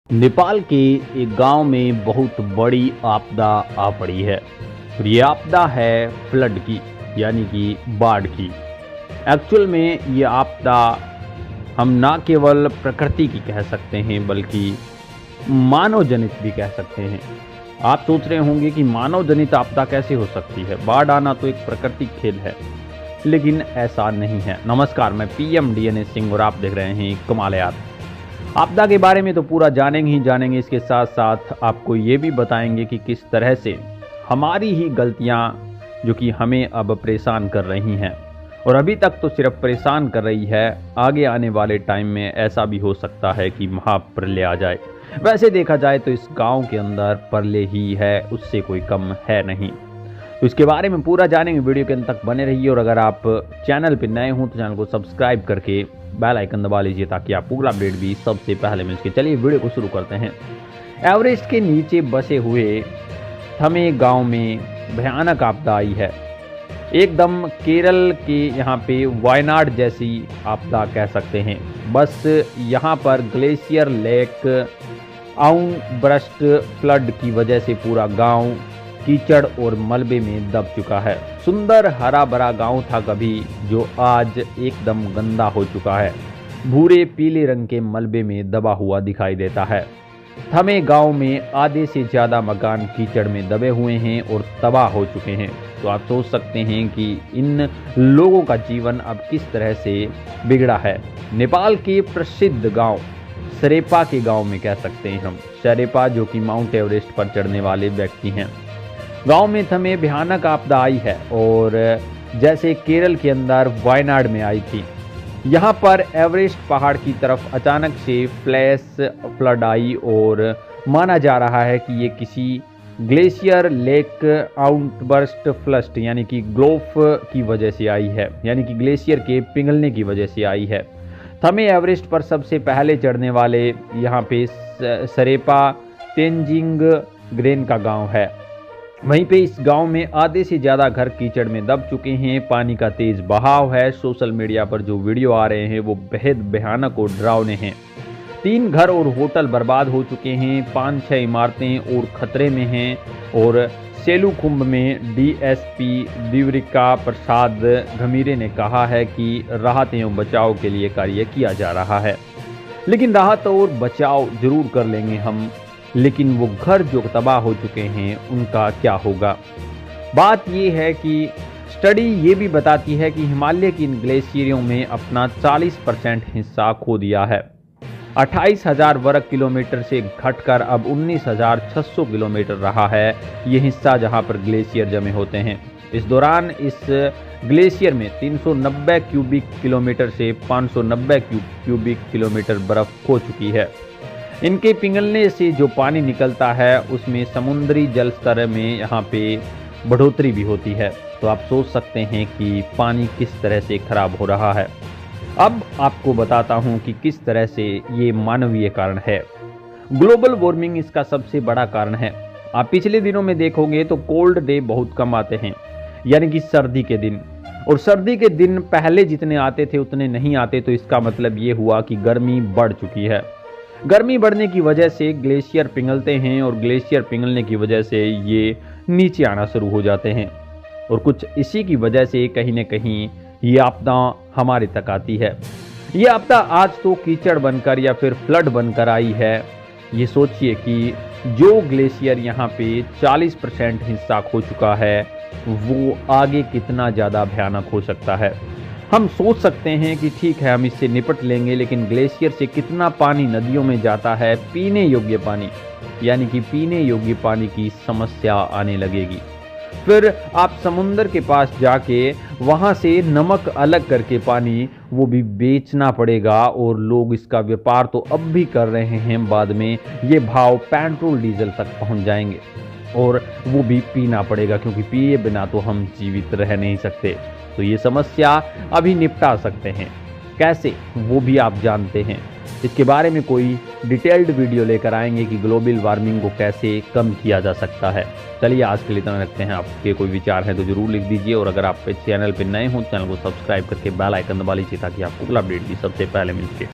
नेपाल के एक गांव में बहुत बड़ी आपदा आ पड़ी है और ये आपदा है फ्लड की, यानी कि बाढ़ की। एक्चुअल में ये आपदा हम ना केवल प्रकृति की कह सकते हैं बल्कि मानव जनित भी कह सकते हैं। आप सोच रहे होंगे कि मानव जनित आपदा कैसे हो सकती है, बाढ़ आना तो एक प्राकृतिक खेल है, लेकिन ऐसा नहीं है। नमस्कार, मैं पीएम डीएनए सिंह और आप देख रहे हैं कमालयात। आपदा के बारे में तो पूरा जानेंगे, इसके साथ साथ आपको ये भी बताएंगे कि किस तरह से हमारी ही गलतियां जो कि हमें अब परेशान कर रही हैं, और अभी तक तो सिर्फ परेशान कर रही है, आगे आने वाले टाइम में ऐसा भी हो सकता है कि महाप्रलय आ जाए। वैसे देखा जाए तो इस गांव के अंदर प्रलय ही है, उससे कोई कम है नहीं। तो इसके बारे में पूरा जानेंगे, वीडियो के अंत तक बने रहिए। और अगर आप चैनल पर नए हों तो चैनल को सब्सक्राइब करके बेल आइकन दबा लीजिए ताकि आपको पूरा अपडेट भी सबसे पहले मिल सके। चलिए वीडियो को शुरू करते हैं। एवरेस्ट के नीचे बसे हुए थमे गांव में भयानक आपदा आई है। एकदम केरल के यहाँ पे वायनाड जैसी आपदा कह सकते हैं। बस यहाँ पर ग्लेशियर लेक आउटबर्स्ट फ्लड की वजह से पूरा गांव कीचड़ और मलबे में दब चुका है। सुंदर हरा भरा गांव था कभी, जो आज एकदम गंदा हो चुका है। भूरे पीले रंग के मलबे में दबा हुआ दिखाई देता है। थमे गांव में आधे से ज्यादा मकान कीचड़ में दबे हुए हैं और तबाह हो चुके हैं। तो आप सोच सकते हैं कि इन लोगों का जीवन अब किस तरह से बिगड़ा है। नेपाल के प्रसिद्ध गांव सरेपा के गांव में कह सकते हैं हम, सरेपा जो कि माउंट एवरेस्ट पर चढ़ने वाले व्यक्ति हैं। गांव में थमे भयानक आपदा आई है, और जैसे केरल के अंदर वायनाड में आई थी, यहाँ पर एवरेस्ट पहाड़ की तरफ अचानक से फ्लैश फ्लड आई, और माना जा रहा है कि ये किसी ग्लेशियर लेक आउटबर्स्ट फ्लड यानी कि ग्लोफ की वजह से आई है, यानी कि ग्लेशियर के पिघलने की वजह से आई है। थमे एवरेस्ट पर सबसे पहले चढ़ने वाले यहाँ पे सरेपा तेंजिंग ग्रेन का गांव है। वहीं पे इस गांव में आधे से ज़्यादा घर कीचड़ में दब चुके हैं। पानी का तेज बहाव है। सोशल मीडिया पर जो वीडियो आ रहे हैं वो बेहद भयानक और डरावने हैं। 3 घर और होटल बर्बाद हो चुके हैं। 5-6 इमारतें और खतरे में हैं। और सेलूखुंब में डीएसपी दिवरिका प्रसाद घमीरे ने कहा है कि राहत एवं बचाव के लिए कार्य किया जा रहा है। लेकिन राहत और बचाव जरूर कर लेंगे हम, लेकिन वो घर जो तबाह हो चुके हैं उनका क्या होगा। बात ये है कि स्टडी ये भी बताती है कि हिमालय की इन ग्लेशियरों में अपना 40% हिस्सा खो दिया है। 28,000 वर्ग किलोमीटर से घटकर अब 19,600 किलोमीटर रहा है ये हिस्सा जहां पर ग्लेशियर जमे होते हैं। इस दौरान इस ग्लेशियर में 390 क्यूबिक किलोमीटर से 590 क्यूबिक किलोमीटर बर्फ खो चुकी है। इनके पिघलने से जो पानी निकलता है उसमें समुद्री जल स्तर में यहाँ पे बढ़ोतरी भी होती है। तो आप सोच सकते हैं कि पानी किस तरह से खराब हो रहा है। अब आपको बताता हूँ कि किस तरह से ये मानवीय कारण है। ग्लोबल वार्मिंग इसका सबसे बड़ा कारण है। आप पिछले दिनों में देखोगे तो कोल्ड डे बहुत कम आते हैं, यानी कि सर्दी के दिन, और सर्दी के दिन पहले जितने आते थे उतने नहीं आते। तो इसका मतलब ये हुआ कि गर्मी बढ़ चुकी है। गर्मी बढ़ने की वजह से ग्लेशियर पिघलते हैं, और ग्लेशियर पिघलने की वजह से ये नीचे आना शुरू हो जाते हैं, और कुछ इसी की वजह से कहीं न कहीं ये आपदा हमारे तक आती है। ये आपदा आज तो कीचड़ बनकर या फिर फ्लड बनकर आई है। ये सोचिए कि जो ग्लेशियर यहाँ पे 40% हिस्सा खो चुका है, वो आगे कितना ज़्यादा भयानक हो सकता है। हम सोच सकते हैं कि ठीक है, हम इससे निपट लेंगे, लेकिन ग्लेशियर से कितना पानी नदियों में जाता है, पीने योग्य पानी, यानी कि पीने योग्य पानी की समस्या आने लगेगी। फिर आप समुंदर के पास जाके वहां से नमक अलग करके पानी वो भी बेचना पड़ेगा, और लोग इसका व्यापार तो अब भी कर रहे हैं। बाद में ये भाव पेट्रोल डीजल तक पहुंच जाएंगे, और वो भी पीना पड़ेगा, क्योंकि पिए बिना तो हम जीवित रह नहीं सकते। तो ये समस्या अभी निपटा सकते हैं, कैसे वो भी आप जानते हैं। इसके बारे में कोई डिटेल्ड वीडियो लेकर आएंगे कि ग्लोबल वार्मिंग को कैसे कम किया जा सकता है। चलिए आज के लिए इतना रखते हैं। आपके कोई विचार हैं तो जरूर लिख दीजिए, और अगर आप चैनल पर नए हों चैनल को सब्सक्राइब करके बेल आइकन दबा लीजिए ताकि आपको अपडेट भी सबसे पहले मिल सके।